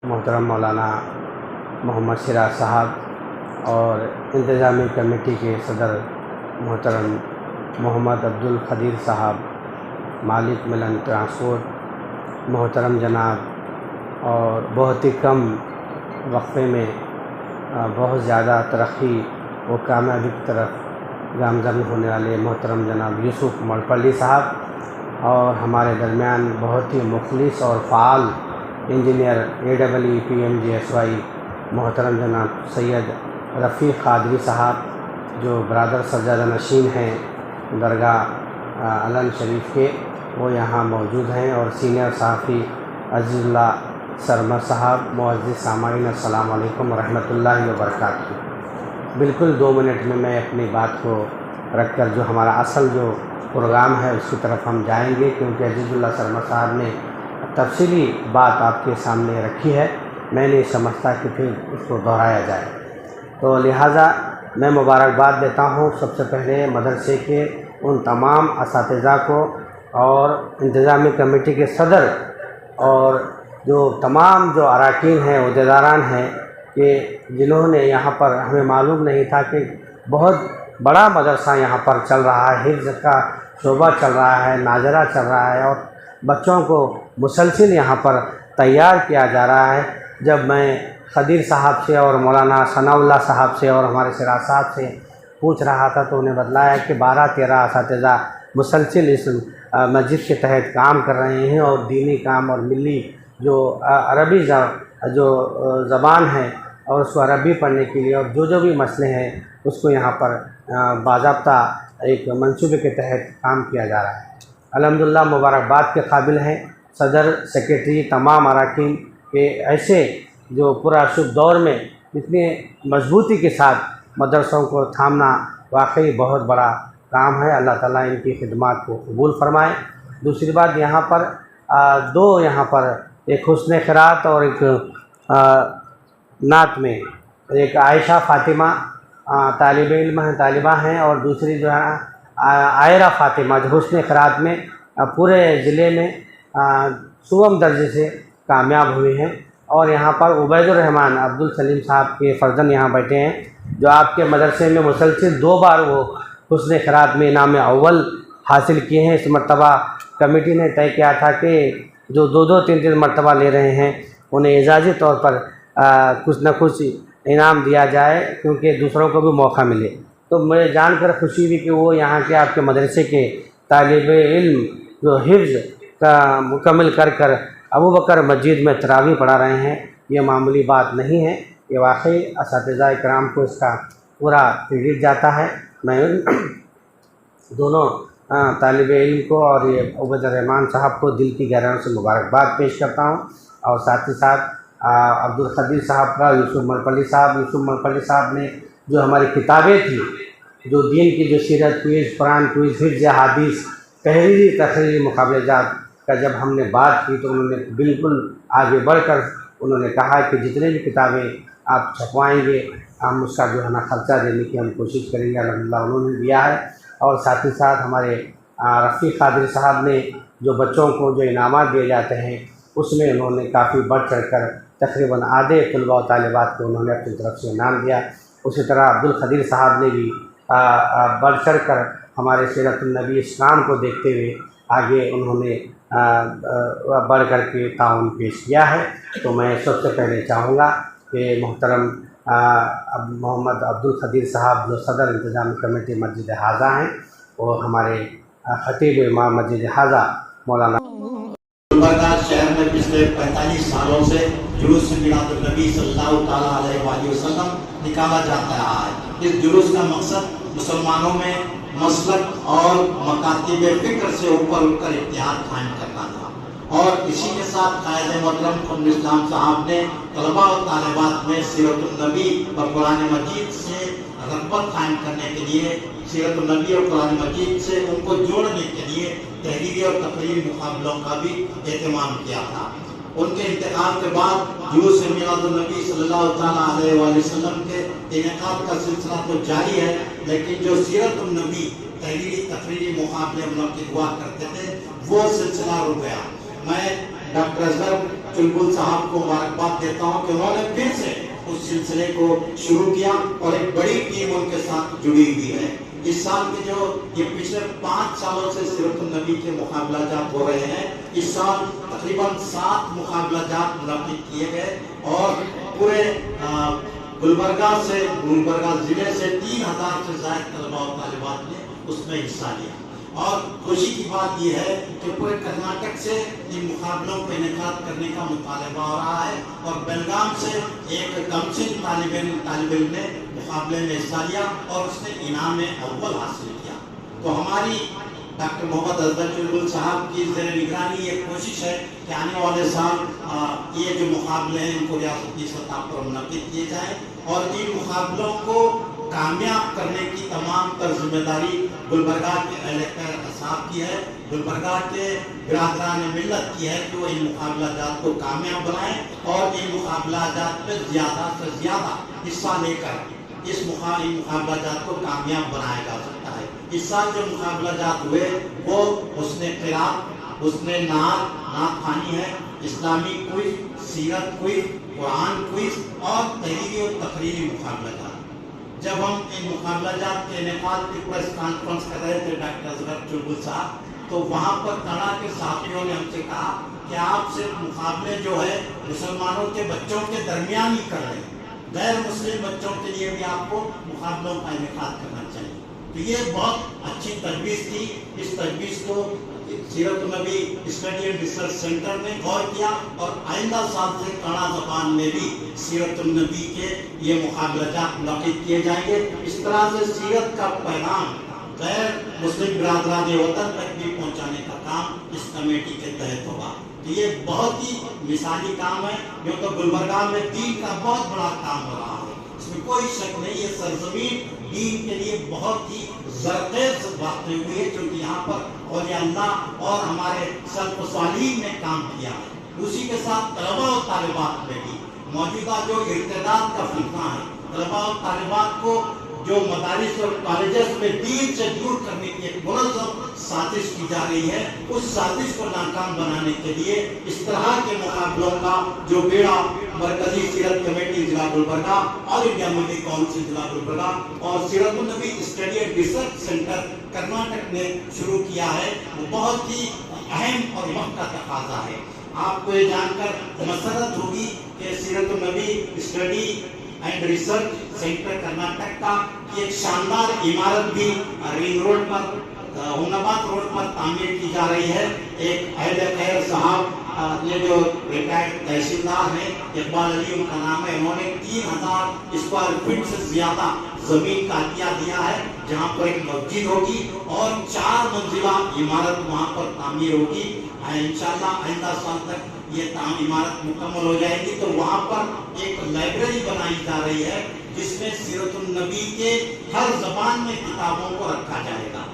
محترم مولانا محمد شیراز صاحب اور انتظامی کمیٹی کے صدر محترم محمد عبدالقدیر صاحب، مالک ملن ٹرانسپورٹ محترم جناب، اور بہت ہی کم وقفے میں بہت زیادہ ترقی و کامیابی کی طرف گامزن ہونے والے محترم جناب یوسف مڑپلی صاحب، اور ہمارے درمیان بہت ہی مخلص اور فعال انجینئر AEE-PMGSY محترم جناب سید رفیق قادری صاحب، جو برادر سجادہ نشین ہیں درگاہ علن شریف کے، وہ یہاں موجود ہیں، اور سینئر صحافی عزیز اللہ سرمد صاحب۔ معزز سامعین، السلام علیکم ورحمۃ اللہ وبرکاتہ۔ بالکل 2 منٹ میں اپنی بات کو رکھ کر جو ہمارا اصل جو پروگرام ہے اس کی طرف ہم جائیں گے، کیونکہ عزیز اللہ سرمد صاحب نے تفصیلی بات آپ کے سامنے رکھی ہے، میں نہیں سمجھتا کہ پھر اس کو دہرایا جائے، تو لہٰذا میں مبارکباد دیتا ہوں سب سے پہلے مدرسے کے ان تمام اساتذہ کو اور انتظامی کمیٹی کے صدر اور جو تمام جو اراکین ہیں، عہدیداران ہیں، کہ جنہوں نے یہاں پر، ہمیں معلوم نہیں تھا کہ بہت بڑا مدرسہ یہاں پر چل رہا ہے، حفظ کا شعبہ چل رہا ہے، ناظرہ چل رہا ہے، اور بچوں کو مسلسل یہاں پر تیار کیا جا رہا ہے۔ جب میں خدیر صاحب سے اور مولانا ثناء اللہ صاحب سے اور ہمارے شیراز صاحب سے پوچھ رہا تھا تو انہیں بتلایا کہ 12-13 اساتذہ مسلسل اس مسجد کے تحت کام کر رہے ہیں، اور دینی کام اور ملی جو عربی جو زبان ہے، اور اس کو عربی پڑھنے کے لیے، اور جو بھی مسئلے ہیں اس کو یہاں پر باضابطہ ایک منصوبے کے تحت کام کیا جا رہا ہے۔ الحمدللہ مبارکباد کے قابل ہیں صدر، سیکریٹری، تمام اراکین کے ایسے جو پراسب دور میں اتنی مضبوطی کے ساتھ مدرسوں کو تھامنا واقعی بہت بڑا کام ہے۔ اللہ تعالیٰ ان کی خدمات کو قبول فرمائے۔ دوسری بات، یہاں پر یہاں پر ایک حسن قرات اور ایک نعت میں ایک عائشہ فاطمہ طالب علم ہیں، طالبہ ہیں، اور دوسری جو ہے عائرہ فاطمہ، جو حسن قرات میں پورے ضلع میں سوم درجے سے کامیاب ہوئے ہیں۔ اور یہاں پر عبید الرحمن عبدالسلیم صاحب کے فرزند یہاں بیٹھے ہیں، جو آپ کے مدرسے میں مسلسل 2 بار وہ حسن قرات میں انعام اول حاصل کیے ہیں۔ اس مرتبہ کمیٹی نے طے کیا تھا کہ جو 2-2 3-3 مرتبہ لے رہے ہیں انہیں اعزازی طور پر کچھ نہ کچھ انعام دیا جائے، کیونکہ دوسروں کو بھی موقع ملے۔ تو مجھے جان کر خوشی ہوئی کہ وہ یہاں کے آپ کے مدرسے کے طالب علم جو حفظ کا مکمل کر ابوبکر مسجد میں تراویح پڑھا رہے ہیں، یہ معمولی بات نہیں ہے، یہ واقعی اساتذہ کرام کو اس کا پورا کریڈٹ جاتا ہے۔ میں دونوں طالب علم کو اور یہ عبید الرحمن صاحب کو دل کی گہرائیوں سے مبارکباد پیش کرتا ہوں، اور ساتھ ہی ساتھ عبدالقدیر صاحب کا یوسف مڑپلی صاحب نے جو ہماری کتابیں تھیں، جو دین کی جو سیرت، کوئز، قرآن کوئز، حفظ حدیث، تحریری تقریری مقابلہ جات کا جب ہم نے بات کی تو انہوں نے بالکل آگے بڑھ کر انہوں نے کہا کہ جتنے بھی کتابیں آپ چھپوائیں گے ہم اس کا جو ہے نا خرچہ دینے کی ہم کوشش کریں گے۔ الحمدللہ انہوں نے دیا ہے، اور ساتھ ہی ساتھ ہمارے رفیق قادری صاحب نے جو بچوں کو جو انعامات دیے جاتے ہیں اس میں انہوں نے کافی بڑھ چڑھ کر تقریباً آدھے طلباء و طالبات کو انہوں نے اپنی طرف سے انعام دیا۔ اسی طرح عبدالقدیر صاحب نے بھی بڑھ چڑھ کر ہمارے سیرت النبی اسلام کو دیکھتے ہوئے آگے انہوں نے بڑھ کر کے تعاون پیش کیا ہے۔ تو میں سب سے پہلے چاہوں گا کہ محترم محمد عبدالقدیر صاحب جو صدر انتظامی کمیٹی مسجد حاضہ ہیں، وہ ہمارے خطیب امام مسجد حاضہ مولانا شہر میں پچھلے 45 سالوں سے جلوس میلاد النبی صلی اللہ تعالیٰ علیہ وآلہ وسلم نکالا جاتا رہا ہے۔ اس جلوس کا مقصد مسلمانوں میں مسلک اور مکاتب فکر سے اوپر اٹھ کر اتحاد قائم کرنا تھا، اور اسی کے ساتھ قائد محترم قمر اسلام صاحب نے طلباء و طالبات میں سیرت النبی اور قرآن مجید سے رغبت قائم کرنے کے لیے، سیرت النبی اور قرآن مجید سے ان کو جوڑنے کے لیے تحریری اور تقریری مقابلوں کا بھی اہتمام کیا تھا۔ ان کے انتقال کے بعد جلوس میلاد النبی صلی اللہ تعالیٰ علیہ وآلہ وسلم کے انعقاد کا سلسلہ تو جاری ہے، لیکن جو سیرت النبی تحریری تقریری مقابلے منعقد ہوا کرتے تھے وہ سلسلہ رک گیا۔ میں ڈاکٹر اصغر चुलबुल साहब को मुबारकबाद देता हूँ कि उन्होंने फिर से उस सिलसिले को शुरू किया और एक बड़ी टीम उनके साथ जुड़ी हुई है। इस साल के जो ये पिछले 5 सालों से सीरतुन नबी के मुकाबला जात हो रहे हैं, इस साल तकरीबन 7 मुकाबला जात मुनक्किद किए गए और पूरे गुलबर्गा जिले से 3000 से ज़्यादा तलबा और तालिबात ने उसमें हिस्सा लिया। और खुशी की बात यह है कि पूरे कर्नाटक से इन मुकाबलों को इनेकाद करने का मुतालबा हो रहा है और बेलगाम से एक कमसिन तालिब इल्म ने मुकाबले में हिस्सा लिया और उसने इनाम में अव्वल हासिल किया। तो हमारी डॉक्टर मोहम्मद अजहर चुलबुल साहब की ज़ेर निगरानी ये कोशिश है कि आने वाले साल ये जो मुकाबले हैं इनको रियासती सतह पर मुनक्किद किए जाएँ और इन मुकाबलों को कामयाब करने की तमाम तर जिम्मेदारी गुलबर्गा के अहलकार असाब की है, गुलबर्गा के बिरादरान मिल्लत की है कि वो इन मुकाबला जात को कामयाब बनाएं और इन मुकाबला जात में ज़्यादा से ज़्यादा हिस्सा लेकर इस मुकाबला जात को कामयाब बनाया जा सकता है। इस साल जो मुकाबला जात हुए वो उसने क़िरात, उसने नात खानी है, इस्लामी क्विज़, सीरत क्विज़, कुरान क्विज़ और तहरीरी और तकरीरी मुकाबला जात। जब हम इन मुकाबला जात के इनेकाद की प्रेस कॉन्फ्रेंस कर रहे थे डॉक्टर अजहर चुलबुल साहब, तो वहाँ पर कनाडा के साथियों ने हमसे कहा कि आप सिर्फ मुकाबले जो है मुसलमानों के बच्चों के दरमियान ही कर रहे हैं, गैर मुस्लिम बच्चों के लिए भी आपको मुकाबलों का इनेकाद करना चाहिए। तो ये बहुत अच्छी तजवीज़ थी। इस तजवीज़ को सीरतुन नबी स्टडी एंड रिसर्च सेंटर ने गौर किया और आइंदा साल से कन्नड़ा ज़बान में भी सीरतुन नबी के ये मुकाबलाजात मुनक्किद किए जाएंगे। इस तरह से सीरत का पैगाम गैर मुस्लिम बिरादरान वतन तक भी पहुँचाने का काम इस कमेटी के तहत होगा। तो ये बहुत ही मिसाली काम है, जो तो गुलबर्गा में दीन का बहुत बड़ा काम हो रहा है, इसमें कोई शक नहीं। ये सरजमीन दीन के लिए बहुत ही ज़रख़ेज़ वाक़ई हुई है, क्योंकि यहाँ पर औलिया अल्लाह और हमारे सल्फ़ सालिहीन ने काम किया है। उसी के साथ तलबा और तालिबात में भी मौजूदा जो इर्तिदाद का फितना है, तलबा और तालिबात को जो मदारिस और कॉलेजेस में दीन से दूर करने की एक मुनज़्ज़म साजिश की जा रही है, उस साजिश को नाकाम बनाने के लिए इस तरह के मुकाबलों का जो बेड़ा मरकजी सीरत कमेटी जिला Gulbarga, all India Muslim council जिला गुलबर्गा और सीरतुन नबी study and research centre Karnataka ने शुरू किया है, वो बहुत ही अहम और वक्त का तकाजा है। आपको ये जानकर मसरत होगी कि सीरतुन नबी study and research centre Karnataka का एक शानदार इमारत भी रिंग रोड पर हुनाबाद रोड पर तामीर की जा रही है। एक अहले खैर साहब, ये जो रिटायर्ड तहसीलदार हैं, इकबाल अली उनका नाम है, उन्होंने 3000 स्क्वायर फीट से ज़्यादा ज़मीन का अतिया दिया है, जहाँ पर एक मस्जिद होगी और 4 मंजिला इमारत वहाँ पर तामीर होगी। इंशाअल्लाह आइंदा साल तक ये इमारत मुकम्मल हो जाएगी। तो वहाँ पर एक लाइब्रेरी बनाई जा रही है, जिसमें सीरतुन नबी के हर ज़बान में किताबों को रखा जाएगा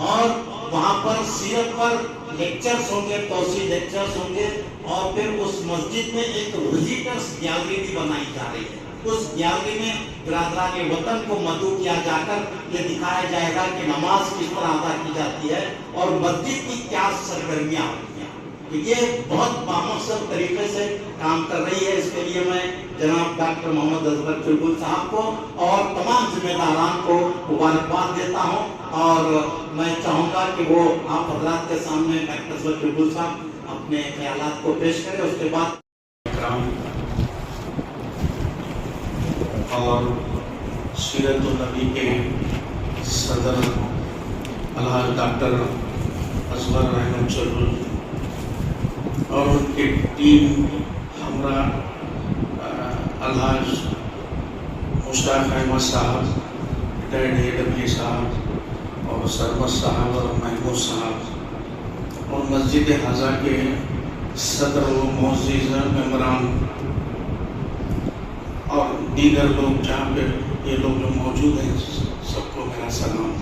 और वहाँ पर सीरत पर लेक्चर्स होंगे, तौसीह लेक्चर्स होंगे और फिर उस मस्जिद में एक विजिटर्स गैलरी भी बनाई जा रही है। उस गैलरी में बिरादरान वतन को मदऊ किया जाकर ये दिखाया जाएगा कि नमाज किस तरह अदा की जाती है और मस्जिद की क्या सरगर्मियाँ होती हैं। तो ये बहुत बामकसद तरीके से काम कर रही है। इसके लिए मैं जनाब डॉक्टर मोहम्मद अजहर चुलबुल साहब को और तमाम जिम्मेदारान को मुबारकबाद देता हूँ और मैं चाहूँगा कि वो आप हज़रात के सामने डॉक्टर अजहर चुलबुल साहब अपने ख्यालात को पेश करें। उसके बाद और सीरतुन नबी के सदर अलहाज डॉक्टर अजहर रहमान चुलबुल और उनकी टीम हमरा अलहाज मुश्ताक अहमद साहब, रिटायर्ड AW साहब और सरमद साहब और महमूद साहब और मस्जिद हाजा के सदर व मुअज़्ज़िज़ मेंबरान और दीगर लोग जहाँ पे ये लोग जो मौजूद हैं, सबको मेरा सलाम।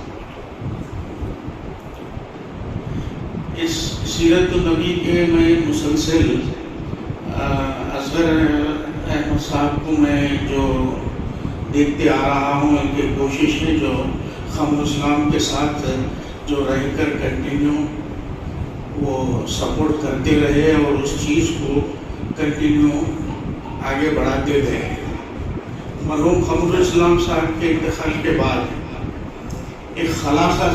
इस सीरतुन नबी के मैं मुसलसल अजहर अहमद साहब को मैं जो देखते आ रहा हूँ, इनकी कोशिश है जो ख़म इस्लाम के साथ जो रहकर कंटिन्यू वो सपोर्ट करते रहे और उस चीज़ को कंटिन्यू आगे बढ़ाते गए। मरहूम खमरुल इस्लाम साहब के इंतकाल के बाद एक खलासा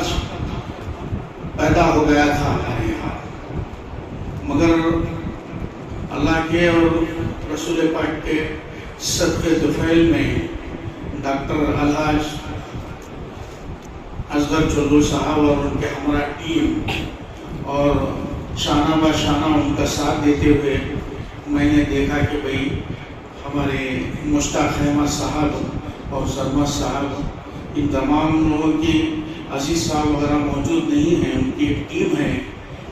पैदा हो गया था हमारे यहाँ, मगर अल्लाह के और रसूल पाक के सदक़े दुफ़ैल में डॉक्टर अलहाज असगर चौधरी साहब और उनके हमारा टीम और शाना ब शाना उनका साथ देते हुए मैंने देखा कि भाई हमारे मुश्ताक अहमद साहब और सरमद साहब इन तमाम लोगों की अजीज़ साहब वगैरह मौजूद नहीं हैं, उनकी एक टीम है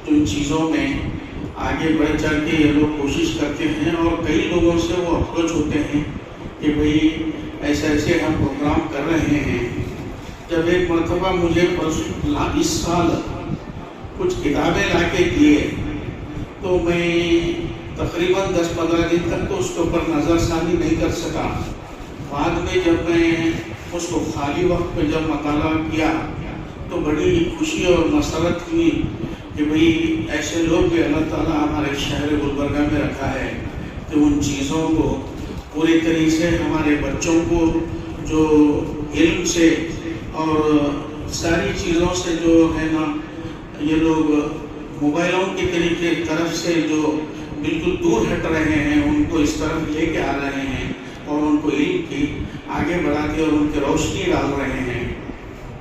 तो इन चीज़ों में आगे बढ़ चढ़ के ये लोग कोशिश करते हैं और कई लोगों से वो अप्रोच होते हैं कि भाई ऐसे ऐसे हम प्रोग्राम कर रहे हैं। जब एक मरतबा मुझे इस साल कुछ किताबें ला के दिए तो मैं तकरीबन 10-15 दिन तक तो उसके ऊपर नज़रसानी नहीं कर सका। बाद में जब मैं उसको खाली वक्त में जब मताला किया तो बड़ी खुशी और मसरत हुई कि भाई ऐसे लोग भी अल्लाह ताला हमारे शहर गुलबर्गा में रखा है तो उन चीज़ों को पूरी तरीके से हमारे बच्चों को जो इल्म से और सारी चीज़ों से जो है ना ये लोग मोबाइलों की तरीके तरफ से जो बिल्कुल दूर हट रहे हैं उनको इस तरफ लेके आ रहे हैं और उनको इल्म की आगे बढ़ाते और उनकी रोशनी डाल रहे हैं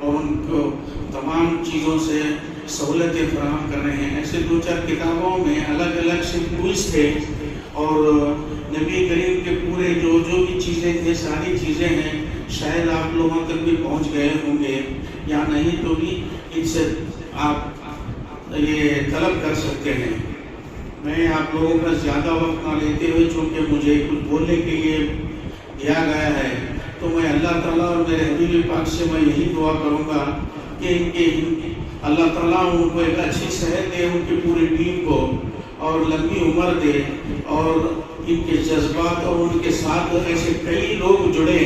और उनको तमाम चीज़ों से सहूलतें फराहम कर रहे हैं। ऐसे 2-4 किताबों में अलग अलग से टूल्स थे और नबी करीम के पूरे जो भी चीज़ें थे सारी चीज़ें हैं, शायद आप लोगों तक भी पहुंच गए होंगे या नहीं तो भी इनसे आप ये तलब कर सकते हैं। मैं आप लोगों का ज़्यादा वक्त ना लेते हुए चूँकि मुझे कुछ बोलने के लिए दिया गया है तो मैं अल्लाह ताला और मेरे हबीब पाक से मैं यही दुआ करूँगा कि इनके अल्लाह ताला उनको एक अच्छी सेहत दे, उनकी पूरी टीम को और लंबी उम्र दे और इनके जज्बात और उनके साथ ऐसे कई लोग जुड़े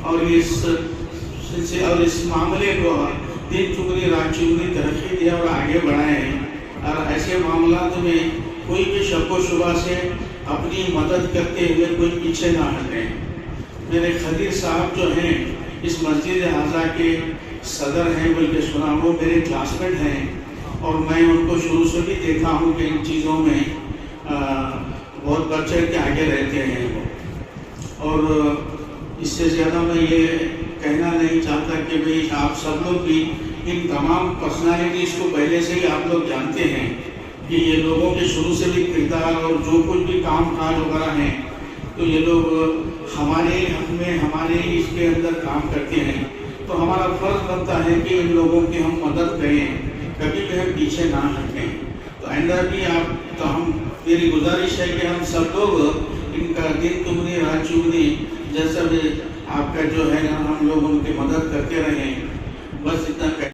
और इस मामले को दिन चुगनी रात चुगनी तरक्की दे और आगे बढ़ाएं और ऐसे मामलात में कोई भी शक व शुबा से अपनी मदद करते हुए कोई पीछे ना हटें। मेरे खदीर साहब जो हैं इस मस्जिद हाजा के सदर हैं, बल्कि सुना वो मेरे क्लासमेट हैं और मैं उनको शुरू से भी देखा हूँ कि इन चीज़ों में बहुत बढ़ चढ़ के आगे रहते हैं वो। और इससे ज़्यादा मैं ये कहना नहीं चाहता कि भाई आप सब लोग भी इन तमाम पर्सनालिटीज़ को पहले से ही आप लोग जानते हैं कि ये लोगों के शुरू से भी किरदार और जो कुछ भी काम काज वगैरह हैं तो ये लोग हमारे हक में हमारे इसके अंदर काम करते हैं तो हमारा फर्ज बनता है कि इन लोगों की हम मदद करें, कभी भी हम पीछे ना हटें। तो आइंदा भी आप तो हम मेरी गुजारिश है कि हम सब लोग इनका दिन दुगनी रात चुगनी जैसा भी आपका जो है ना हम लोग उनकी मदद करते रहें। बस इतना